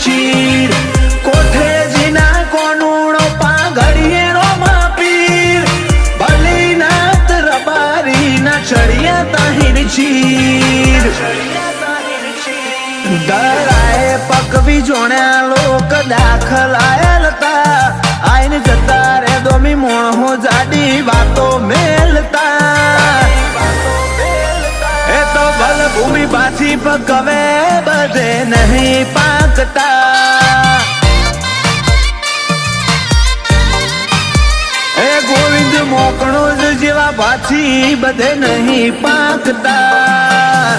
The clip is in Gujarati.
ચીર કોઠે જીના કોનુણો પાઘડીએ રોમા પીર બલીનાથ રબારી ના ચડિયા તાહિર ચીર દરાએ પકવી જોણ્યા લોક દાખલ આયલતા આઈને જતા રે દોમી મોણો જાડી વાતો મેલતા એ તો ભલ ભૂમિ પાછી પકવે બધે નહીં પાકતા એ ગોવિંદ મોકણો જેવા પાછી બધે નહીં પાકતા